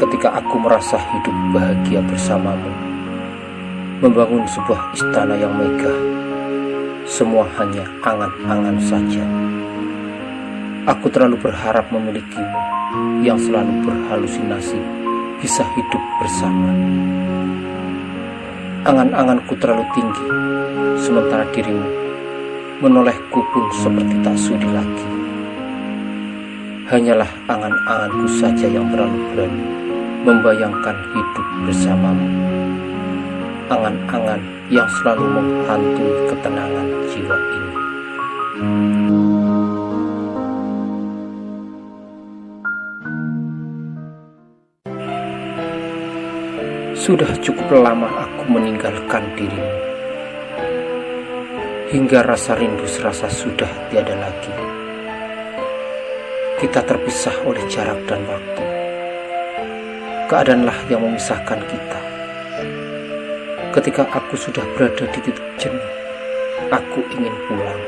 ketika aku merasa hidup bahagia bersamamu, membangun sebuah istana yang megah. Semua hanya angan-angan saja. Aku terlalu berharap memilikimu yang selalu berhalusinasi bisa hidup bersama. Angan-anganku terlalu tinggi, sementara dirimu menolehku pun seperti tak sudi lagi. Hanyalah angan-anganku saja yang terlalu berani membayangkan hidup bersamamu. Angan-angan yang selalu menghantui ketenangan jiwa ini. Sudah cukup lama aku meninggalkan dirimu, hingga rasa rindu serasa sudah tiada lagi. Kita terpisah oleh jarak dan waktu. Keadaanlah yang memisahkan kita. Ketika aku sudah berada di titik jenuh, aku ingin pulang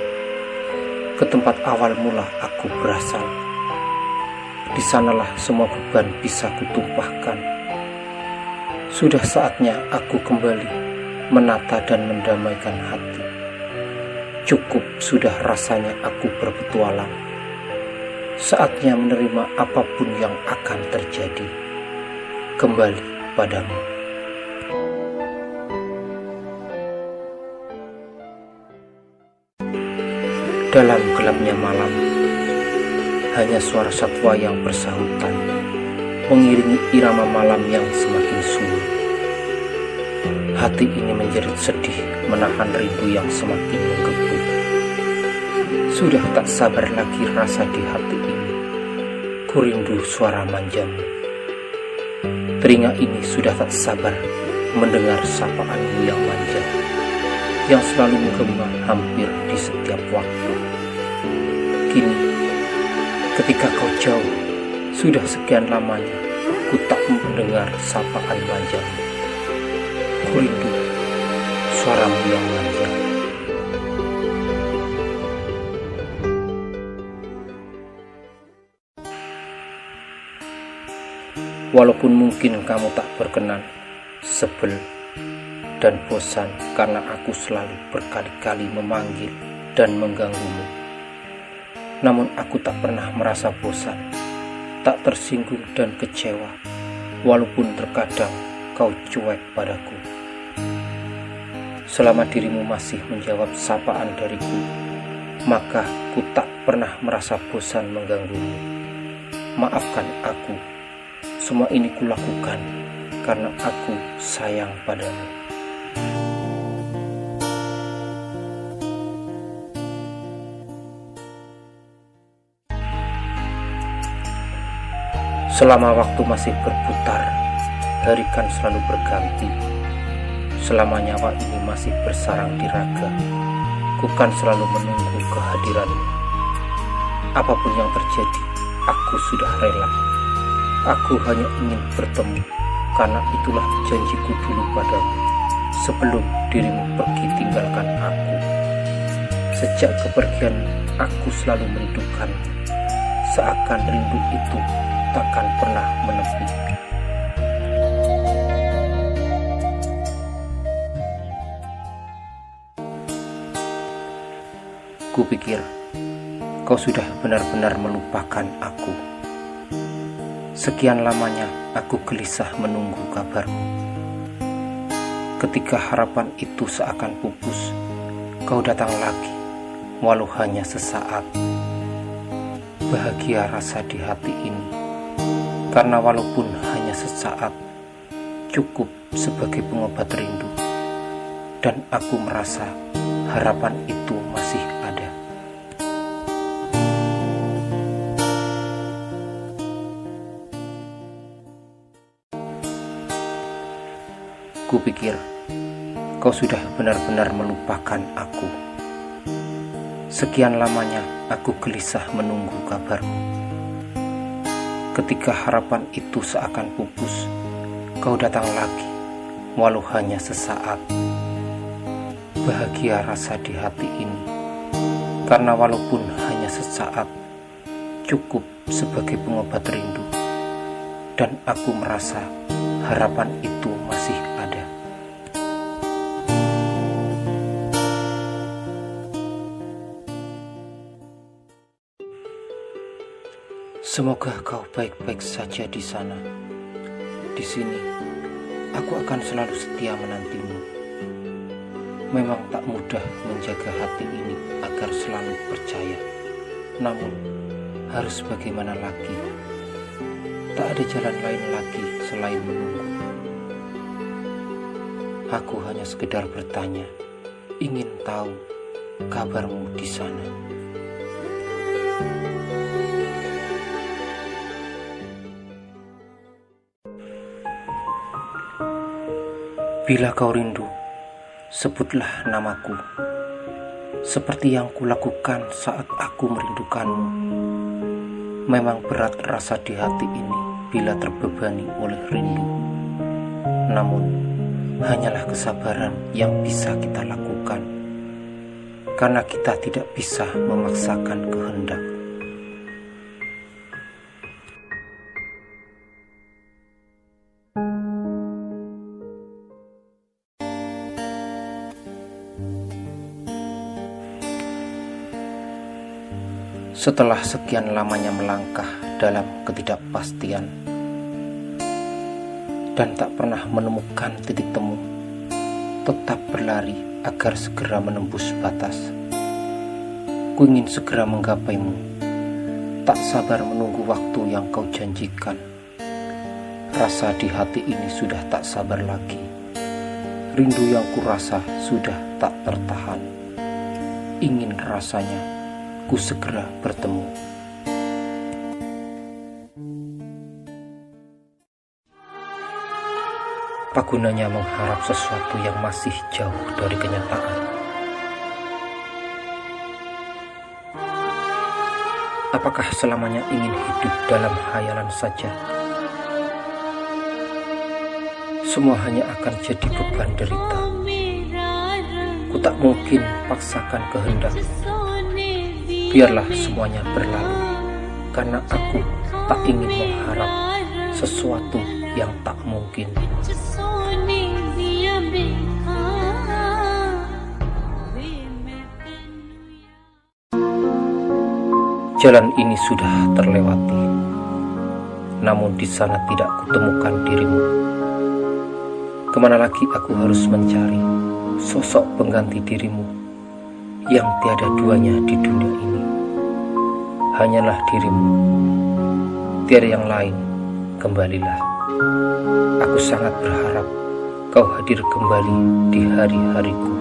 ke tempat awal mula aku berasal. Di sanalah semua beban bisa kutumpahkan. Sudah saatnya aku kembali menata dan mendamaikan hati. Cukup sudah rasanya aku berpetualang. Saatnya menerima apapun yang akan terjadi. Kembali padamu. Dalam gelapnya malam, hanya suara satwa yang bersahutan mengiringi irama malam yang semakin sunyi. Hati ini menjerit sedih menahan rindu yang semakin menggebu. Sudah tak sabar lagi rasa di hati ini. Ku rindu suara manjamu. Telinga ini sudah tak sabar mendengar sapaanmu yang manja, yang selalu menggema hampir di setiap waktu. Kini, ketika kau jauh, sudah sekian lamanya ku tak mendengar sapaan manjamu. Ku rindu suaramu yang manja. Walaupun mungkin kamu tak berkenan, sebel, dan bosan karena aku selalu berkali-kali memanggil dan mengganggumu. Namun aku tak pernah merasa bosan, tak tersinggung dan kecewa, walaupun terkadang kau cuek padaku. Selama dirimu masih menjawab sapaan dariku, maka ku tak pernah merasa bosan mengganggumu. Maafkan aku, semua ini kulakukan karena aku sayang padamu. Selama waktu masih berputar, hari kan selalu berganti. Selama nyawa ini masih bersarang di raga, ku kan selalu menunggu kehadiranmu. Apapun yang terjadi, aku sudah rela. Aku hanya ingin bertemu, karena itulah janjiku dulu padamu sebelum dirimu pergi tinggalkan aku. Sejak kepergian, aku selalu merindukan, seakan rindu itu takkan pernah menepi. Kupikir kau sudah benar-benar melupakan aku. Sekian lamanya aku gelisah menunggu kabarmu. Ketika harapan itu seakan pupus, kau datang lagi, walau hanya sesaat. Bahagia rasa di hati ini, karena walaupun hanya sesaat, cukup sebagai pengobat rindu. Dan aku merasa harapan itu masih ada. Kupikir kau sudah benar-benar melupakan aku. Sekian lamanya aku gelisah menunggu kabarmu. Ketika harapan itu seakan pupus, kau datang lagi, walau hanya sesaat. Bahagia rasa di hati ini, karena walaupun hanya sesaat, cukup sebagai pengobat rindu. dan aku merasa harapan itu masih ada. Semoga kau baik-baik saja di sana. Di sini, aku akan selalu setia menantimu. Memang tak mudah menjaga hati ini agar selalu percaya. Namun, harus bagaimana lagi? Tak ada jalan lain lagi selain menunggu. Aku hanya sekedar bertanya, ingin tahu kabarmu di sana. Bila kau rindu, sebutlah namaku, seperti yang kulakukan saat aku merindukanmu. Memang berat rasa di hati ini bila terbebani oleh rindu. Namun, hanyalah kesabaran yang bisa kita lakukan, karena kita tidak bisa memaksakan kehendak. Setelah sekian lamanya melangkah dalam ketidakpastian dan tak pernah menemukan titik temu, tetap berlari agar segera menembus batas. Ku ingin segera menggapaimu, tak sabar menunggu waktu yang kau janjikan. Rasa di hati ini sudah tak sabar lagi. Rindu yang kurasa sudah tak tertahan. Ingin rasanya ku segera bertemu. Apa gunanya mengharap sesuatu yang masih jauh dari kenyataan? Apakah selamanya ingin hidup dalam hayalan saja? Semua hanya akan jadi beban derita. Ku tak mungkin paksakan kehendak. Biarlah semuanya berlalu, karena aku tak ingin mengharap sesuatu yang tak mungkin. Jalan ini sudah terlewati, namun di sana tidak kutemukan dirimu. Kemana lagi aku harus mencari sosok pengganti dirimu yang tiada duanya di dunia ini? Hanyalah dirimu, tiada yang lain. Kembalilah. Aku sangat berharap kau hadir kembali di hari-hariku.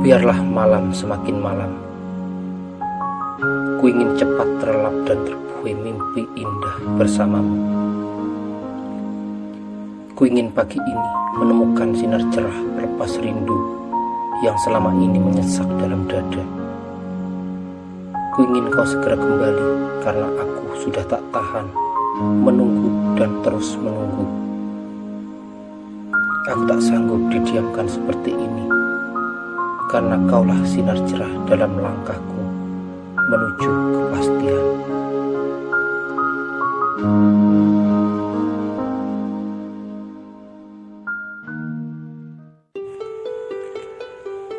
Biarlah malam semakin malam. Ku ingin cepat terlelap dan terbuai mimpi indah bersamamu. Ku ingin pagi ini menemukan sinar cerah pelepas rindu yang selama ini menyesak dalam dada. Ku ingin kau segera kembali, karena aku sudah tak tahan menunggu dan terus menunggu. Aku tak sanggup didiamkan seperti ini, karena kaulah sinar cerah dalam langkahku menuju kepastian.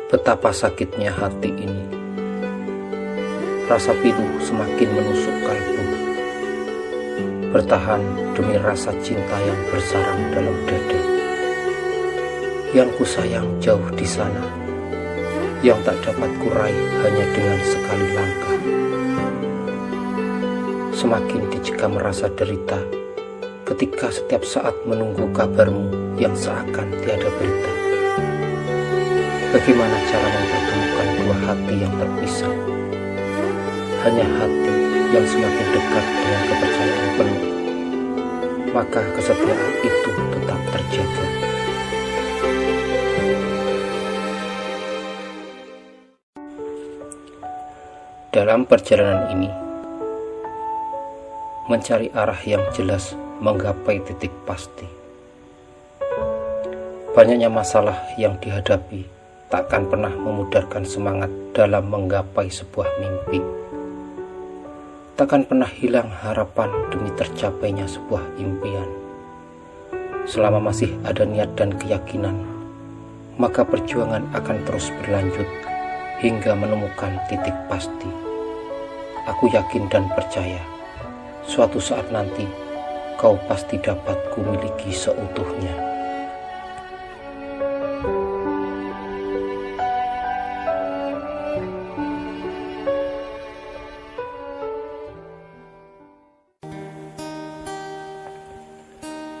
Betapa sakitnya hati ini. Rasa pilu semakin menusuk kalbu. Bertahan demi rasa cinta yang bersarang dalam dada. Yang ku sayang jauh di sana, yang tak dapat kurai hanya dengan sekali langkah. Semakin dicekam rasa derita ketika setiap saat menunggu kabarmu yang seakan tiada berita. Bagaimana cara mempertemukan dua hati yang terpisah? Hanya hati yang semakin dekat dengan kepercayaan penuh, maka kesetiaan itu tetap terjaga. Dalam perjalanan ini, mencari arah yang jelas menggapai titik pasti. Banyaknya masalah yang dihadapi takkan pernah memudarkan semangat dalam menggapai sebuah mimpi. Takkan pernah hilang harapan demi tercapainya sebuah impian. Selama masih ada niat dan keyakinan, maka perjuangan akan terus berlanjut hingga menemukan titik pasti. Aku yakin dan percaya, suatu saat nanti kau pasti dapat kumiliki seutuhnya.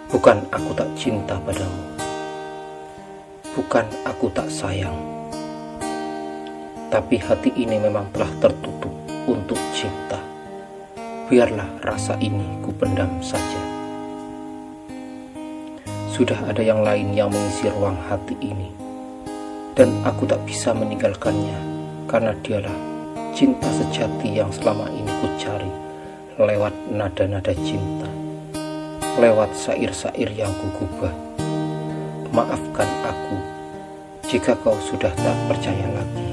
Bukan aku tak cinta padamu, bukan aku tak sayang, tapi hati ini memang telah tertutup untuk cinta. Biarlah rasa ini ku pendam saja. Sudah ada yang lain yang mengisi ruang hati ini, dan aku tak bisa meninggalkannya, karena dialah cinta sejati yang selama ini ku cari lewat nada-nada cinta, lewat syair-syair yang kugubah. Maafkan aku jika kau sudah tak percaya lagi.